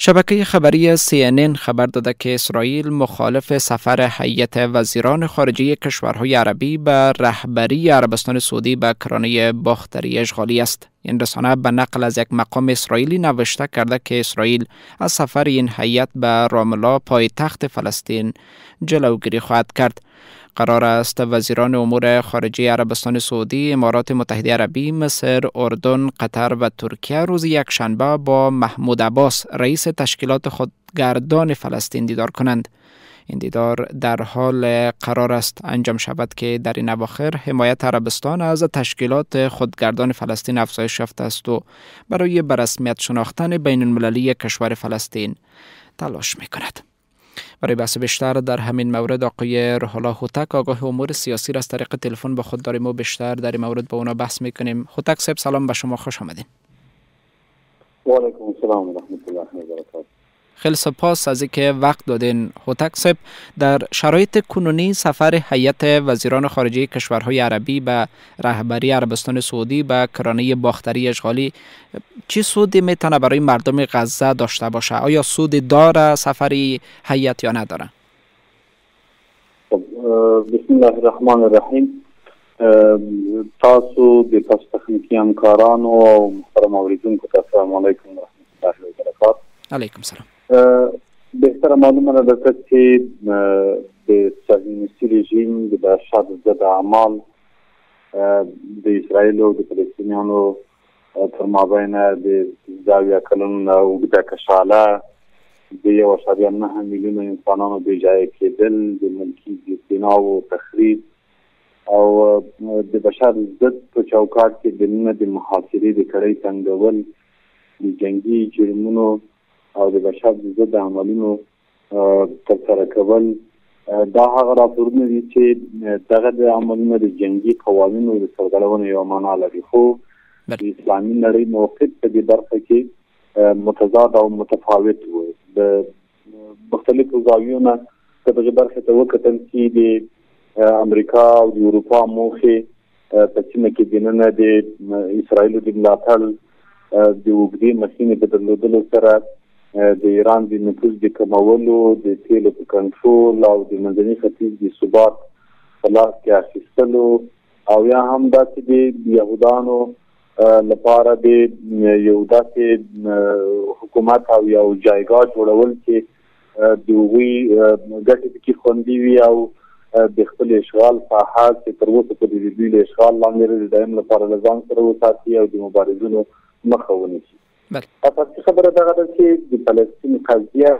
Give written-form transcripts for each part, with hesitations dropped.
شبکه خبری CNN خبر داده که اسرائیل مخالف سفر هیئت وزیران خارجه کشورهای عربی به رهبری عربستان سعودی به کرانه باختری اشغالی است. این رسانه به نقل از یک مقام اسرائیلی نوشته کرده که اسرائیل از سفر این هیئت به رام الله پایتخت فلسطین جلوگیری خواهد کرد. قرار است وزیران امور خارجه عربستان سعودی، امارات متحده عربی، مصر، اردن، قطر و ترکیه روز یکشنبه با محمود عباس رئیس تشکیلات خودگردان فلسطین دیدار کنند. این دیدار در حال قرار است انجام شود که در این اواخر حمایت عربستان از تشکیلات خودگردان فلسطین افزایش یافته است و برای به رسمیت شناختن بین المللی کشور فلسطین تلاش می کند. برای بحث بیشتر در همین مورد آقای روح الله هوتک، آگاه امور سیاسی را از طریق تلفن با خود داریم و بیشتر در این مورد با اونا بحث میکنیم. هوتک صاحب سلام به شما، خوش آمدین. و علیکم السلام و رحمت الله و برکاته. خیلی سپاس از اینکه وقت دادین. هوتک صاحب، در شرایط کنونی سفر هیئت وزیران خارجه کشورهای عربی به رهبری عربستان سعودی به کرانه باختری اشغالی چه سودی میتونه برای مردم غزه داشته باشه؟ آیا سود داره سفری هیئت یا نداره؟ بسم الله الرحمن الرحیم. تاسو د تخنیکی همکارانو او محترم اوریدونکو ته السلام علیکم و رحمت الله و برکاته. علیکم سلام. بهتره معلومه ده چې د صهیونیستي رژیم د وحشت ضد اعمال د اسرائیل او د فلسطینیانو تر مابین د 10 کلونو نه اوږده کشاله د 1.9 میلیونه انسانانو بېځایه کېدل، د ملکي زیربناوو تخریب او د بشر ضد په چوکاټ کې دننه د محاصرې د کړۍ تنګول، د جنګي جرمونو او د بشر ضد عملونو ترسره کول. دا هغه راپورونه دي چې دغه د عملونو د جنګي قوانینو د سرغړونې یوه معنا لري، خو د اسلامي نړۍ موقف په دې برخه کې متضاد او متفاوت و. د مختلفو زاویو نه په دغه برخه ته وکتل چې د امریکا او د اروپا موخې په سیمه کې دننه د اسرائیلو د ملاتړ د اوږدې مخینې په درلودلو سره د ایران د نفوذ د کمولو، د تیلو په کنټرول او د منځني ختیځ د ثبات په لاس کې اخیستلو او یا هم داسې د یهودانو لپاره د یو داسې حکومت او یو جایګاه جوړول چې د هغوی ګټې پکې خوندي وي او د خپل اشغال ساحه چې تر اوسه پورې د دوی له اشغال لاندې د دایم لپاره له ځان سره وساتي او د مبارزینو مخه ونیسي. اساسي خبره دغه ده چې د فلسطین قضیه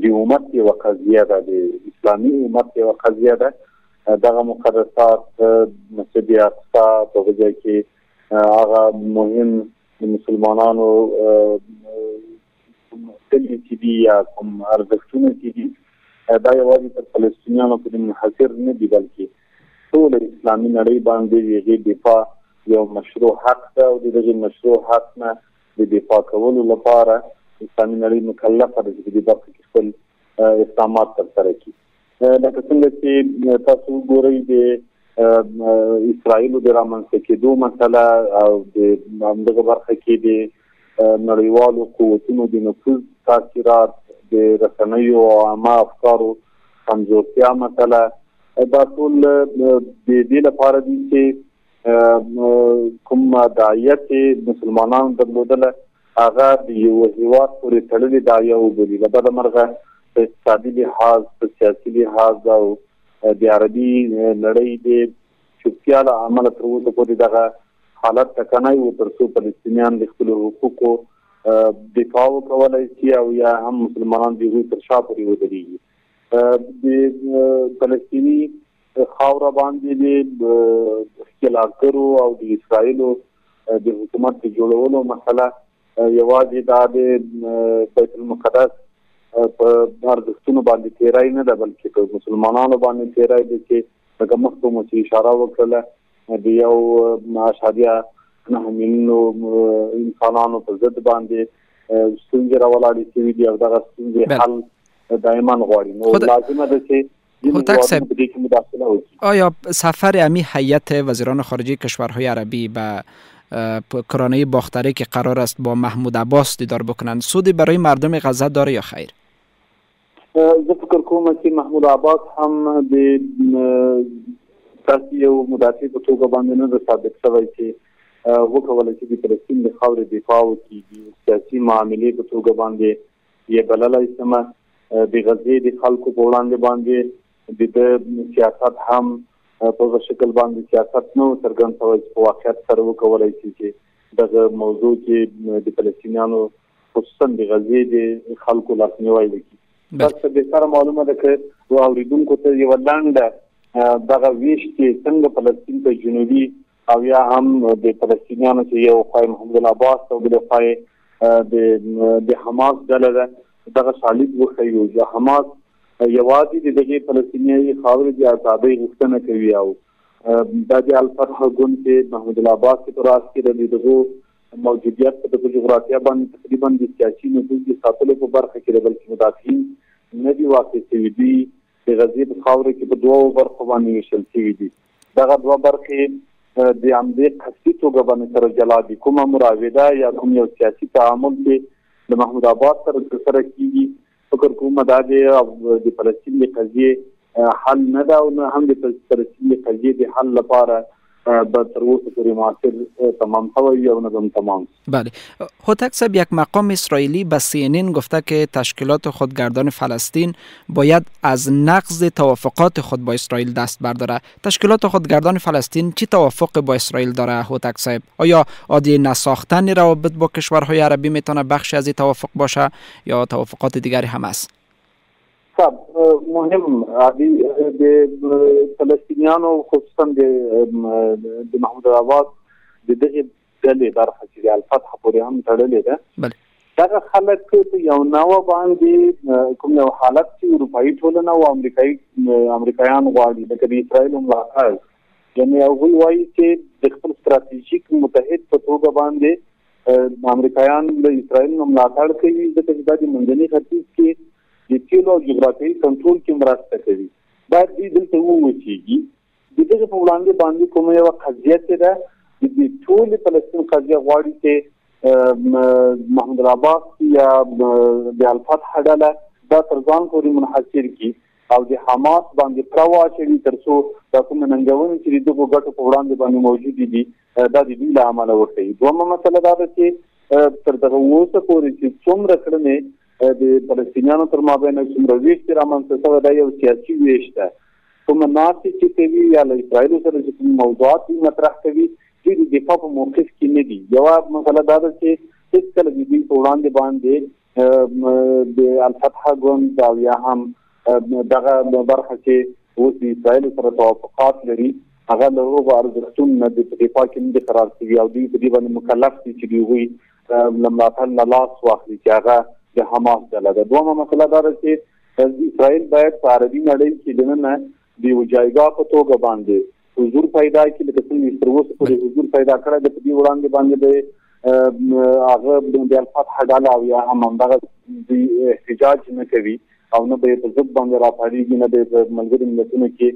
د امت یوه قضیه ده، د اسلامي امت یوه قضیه ده. دغه مقدسات مسجد اقصی په وجه کې هغه مهم د مسلمانانو کلي چې دي یا کوم ارزښتونه چې دي دا یوازې تر فلسطینیانو پورې منحصر نه دي، بلکې ټول اسلامي نړۍ باندې د هغې دفاع یو مشروع حق ده او د دغې مشروع حق نه د دفاع کولو لپاره اسلامي نړۍ مکلفه ده چې په دې برخه کې خپل اقدامات ترسره کړي. لکه څنګه چې تاسو وګورئ د اسرائیلو د رامنځته کېدو مسله او د همدغه برخه کې د نړیوالو قوتونو د نفوذ تاثیرات، د رسنیو او عامه افکارو کمزورتیا مسله، دا ټول د دې لپاره دي چې کوم داعیه چې مسلمانانو درلودله هغه د یو هېواد پورې تړلې داعیه وبولي. له بده مرغه په اقتصادي لحاظ، په سیاسي لحاظ او د عربي نړۍ د چوپتیا له امله تر اوسه پورې دغه حالت ټکنی و تر څو فلسطینیان د خپلو حقوقو دفاع وکولی شي او یا هم مسلمانان د هغوی تر شا پورې ودرېږي. د فلسطیني خاوره باندې د ښکېلاکګرو او د اسرائیلو د حکومت د جوړولو مسله یوازې دا د بیت المقدس په ارزښتونو باندې تیری نه ده، بلکې په مسلمانانو باندې تیری دی چې لکه مخکې مو چې اشاره وکړله د 1.9 میلیونو انسانانو په ضد باندې ستونزې راولاړې شوي دي او دغه ستونزې حل دایما غواړي. نو لازمه ده چې هوتک صاحب، آیا سفر امی هیئت وزیران خارجه کشورهای عربی به کرانه باختری که قرار است با محمود عباس دیدار بکنند سودی برای مردم غزه داره یا خیر؟ زه فکر کوم چې محمود عباس هم د تاسو یو مدافع په توګه باندې نه ثابت شوی چې وکولای شي د فلسطین د خاورې دفاع وکړي سیاسي معاملې په توګه باندې یې بللای سمه د غزې د خلکو په وړاندې باندې د سیاست هم په شکل باندې سیاست نو څرګند شوی په واقعیت سره وکولای شي چې دغه موضوع کې د فلسطینیانو خصوصا د غزې د خلکو لاسنیوی وکړي تاسو به سره معلومه ده چې اوریدونکو ته یو لاندې دغه ویش کې څنګه فلسطین ته جنوبي او یا هم د فلسطینیانو چې یو خای محمود عباس او بل خای د حماس ډله دغه صلیب وخیو چې حماس یوازې د فلسطیني خاورې د آزادۍ غوښتنه کوي او د الفتح ګوند چې محمود عباس په راس کې دغه موجودیت په جغرافیه باندې تقریبا د سیاسي نفوذ د ساتلو په برخه کې بلکې مدافعین نه دي واقع شوي دي د غزې په خاورې کې په دوه برخو باندې ویشل شوي دي دغه دوه برخې د عمدي قصدي توګه باندې سره جلا دي کومه مراوده یا کوم یو سیاسي تعامل چې د محمود عباس سره ترسره کیږي فکر کوم دا د فلسطین د قضیې حل نه ده او نه هم د فلسطین د قضیې د حل لپاره به تر اوسه پورې معاصر تمام شوی یا نه تمام. بله هوتک صاحب یک مقام اسرائیلی به CNN گفته که تشکیلات خودگردان فلسطین باید از نقض توافقات خود با اسرائیل دست برداره. تشکیلات خودگردان فلسطین چی توافق با اسرائیل داره هوتک صاحب؟ آیا عادی نساختن روابط با کشورهای عربی میتونه بخشی از این توافق باشه یا توافقات دیگری هم است؟ مهم عادي د فلسطینیانو خصوصا د محمود عباس د دغه ډلې برخه چې د الفتح پورې هم تړلې ده دا خلک په یو نوو باندې کوم یو حالت چې اروپאי ټولنه او امریکایان غواړي د اسرائیل ملاتړ یعنی هغوی وایي چې د خپل ستراتیژیک متحد په توګه باندې امریکایان د اسرائیل ملاتړ کوي د تجدید منځني ختیځ کې د تیلو جغرافیایي کنټرول کې مرسته کوي باید دې دلته ووچیږي د دغه په وړاندې باندې کومه یو قضیه ده د ټول فلسطین قضیه غواړي چې محمود عباس یا د الفتح ډله دا تر ځان پورې منحصر کړي او د حماس باندې پروا اچوي تر څو دا کوم ننګونې چې دغه ګټو په وړاندې باندې موجود دي دا د دې له امله ورته دومره مسله دا ده چې تر دغه اوسه پورې چې څومره کړنې د فلسطینیانو تر مابین څومره ویش رامنځته شوی دا یو سیاسي ویش ده کوم ناسې چې کوي یا له اسرائیل سره چې موضوعات مطرح کوي چې د دفاع په موقف کې نه دي یو مسله دا ده چې هیڅکله د دې په وړاندې باندې د الفتح ګوند او یا هم دغه برخه چې اوس د اسرائیل سره توافقات لري هغه له هغو ارزښتونو نه د دفاع کې نه دي قرار شوي او دوی په دې باندې مکلف دي چې دوی له ملاتړ نه لاس واخلي چې هغه د حماس ډله ده دومره مسله دا ده چې اسرائیل باید په عربي نړۍ کې دننه د یو جایګاه په توګه باندې حضور پیدا کړي لکه څنګه تر اوسه پورې حضور پیدا کړی د دې وړاندې باندې هغه د الفتح ډله او یا هم همدغه د احتجاج نه کوي او نه به په ضد باندې راپاریږي نه به ملګري ملتونو کې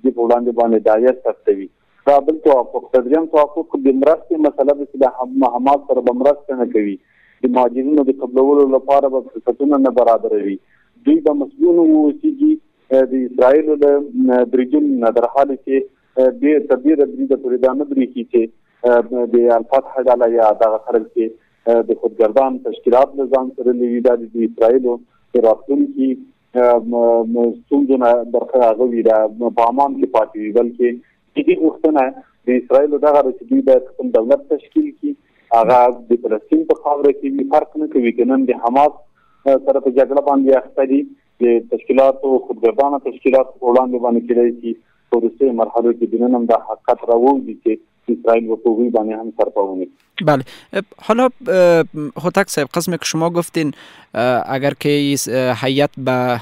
د وړاندې باندې دایره ثبتوي دا بل توافق تدریم توافق د مرستې مسله ده چې د حماس سره به مرسته نه کوي د مهاجرینو د قبلولو لپاره به فرصتونه نه برابروي دوی به مسؤلون اوسیږي د اسرائیل د بریجونو نه در حال چې د تدبیر د پردانه بریخي چې د الفتح ډله یا دغه خلک چې د خودګردان تشکیلات نظام سره لوي د اسرائیل په راتلونکي ستونزونه برخلاغوي د بامان کې پاتې بلکې دې غوښتنه د اسرائیل دغه چې دوی د خپل دولت تشکیل کړي هغه د فلسطین په خاوره کې فرق نه کوي چې نن د حماس سره په جګړه باندې اخته دي د تشکیلاتو خودګردانه تشکیلات په وړاندې باندې کېدای شي په وروستۍ مرحلو کې د نن هم دا حقیقت راووځي چې اسرائیل په هغوی باندې هم سرپووني بله. حالا هوتک صاحب، قسمی که شما گفتین اگر که هیئت به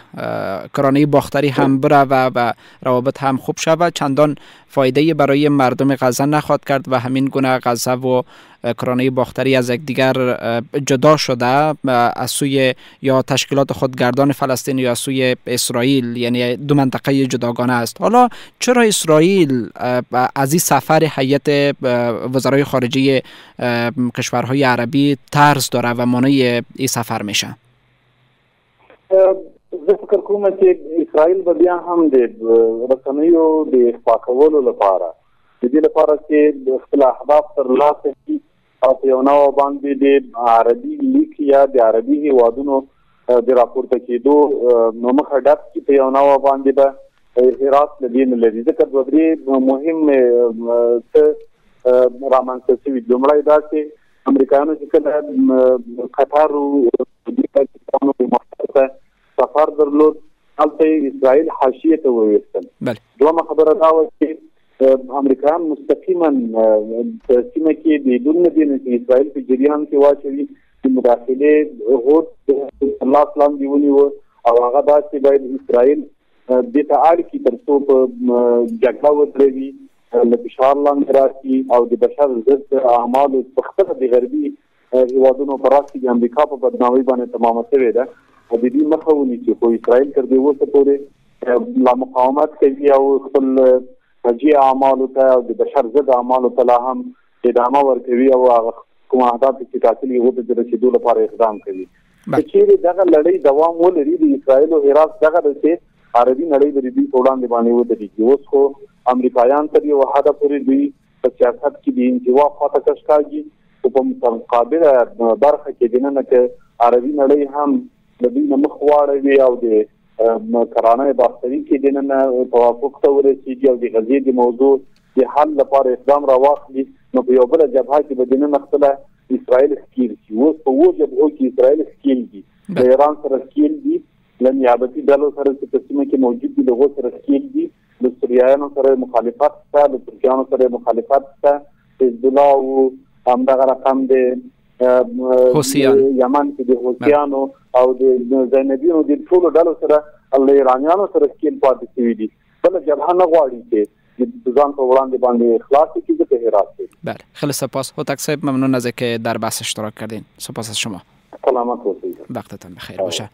کرانه باختری هم بره و روابط هم خوب شود، چندان فایده برای مردم غزه نخواهد کرد و همین گونه غزه و کرانه باختری از یکدیگر جدا شده از سوی یا تشکیلات خودگردان فلسطین یا از سوی اسرائیل، یعنی دو منطقه جداگانه است. حالا چرا اسرائیل از این سفر هیئت وزرای خارجه کشورهای عربی ترس داره و مانع این سفر میشه؟ زه فکر کوم چې اسرائیل به بیا هم د رسنیو د اخفا کولو لپاره د دې لپاره چې خپل اهداف ترلاسه کړي او په یو نوع باندې د عربي لیک یا د عربي هیوادونو د راپورته کېدو نو مخه ډک کړي په یو نوع باندې به هرات له دې نه لري. ځکه دوه درې مهم څه رامنځته شوي. لومړی دا چې امریکایانو چې کله قطر سفر درلود، هلته اسرائیل حاشیه ته وویستل. دویمه خبره دا وه چې امریکایان مستقیما په سیمه کې بدون نه دي چې اسرائیل په جریان کې واچوي د مداخلې هوډ لاس لاندې ونیوه او هغه دا چې باید اسرائیل دې ته اړ کړي تر څو په جګړه ودروي، له فشار لاندې راشي او د بشر ضد اعمالو په خپله د غربي هیوادونو په راس کې د امریکا په بدنامۍ باندې تمامه شوې ده. د دې مخه ونیسي، خو اسرائیل تر دې اوسه پورې لا مقاومت کوي او خپل فجیع اعمالو ته او د بشر ضد اعمالو ته لا هم ادامه ورکوي او هغه کوم اهداف چې ټاکلي وو د رسېدو لپاره اقدام کوي. که چیرې دغه لړۍ دوام ولري، د اسرائیل او عراق دغه د عربي نړۍ د دوی په وړاندې باندې ودرېږي. اوس خو امریکایان تر یو حده پورې دوی په سیاست کې د انزوا خواته کش کاږي، خو په مقابله برخه کې دننه که عربي نړۍ هم د دوی نه مخ واړوي او د کرانه باختري کې دننه توافق ته ورسېږي او د غزې د موضوع د حل لپاره اقدام راواخلي، نو په یو بله جبهه کې به دننه خپله اسرائیل ښکېل شي. اوس په اوو جبهو کې اسرائیل ښکېل دي، د ایران سره ښکېل دي، له نیابتي ډلو سره چې په سیمه کې موجود دي د هغو سره ښکېل دي، د سوریایانو سره مخالفت شته، د ترکیانو سره مخالفت شته، حزب الله او همدغه رقم د یمن کې د حوثیانو او د زینبیانو د ټولو ډلو سره له ایرانیانو سره ښکېل پاتې شوي دي. بله جبهه نه غواړي چې ځان په وړاندې باندې اخلاص کړي، ځکه هرات دی. بله، خیلی سپاس هوتک صاحب، ممنون از اینکه در بحث اشتراک کردین. سپاس از شما. سلامت باشید. وقتتان بخیر باشه.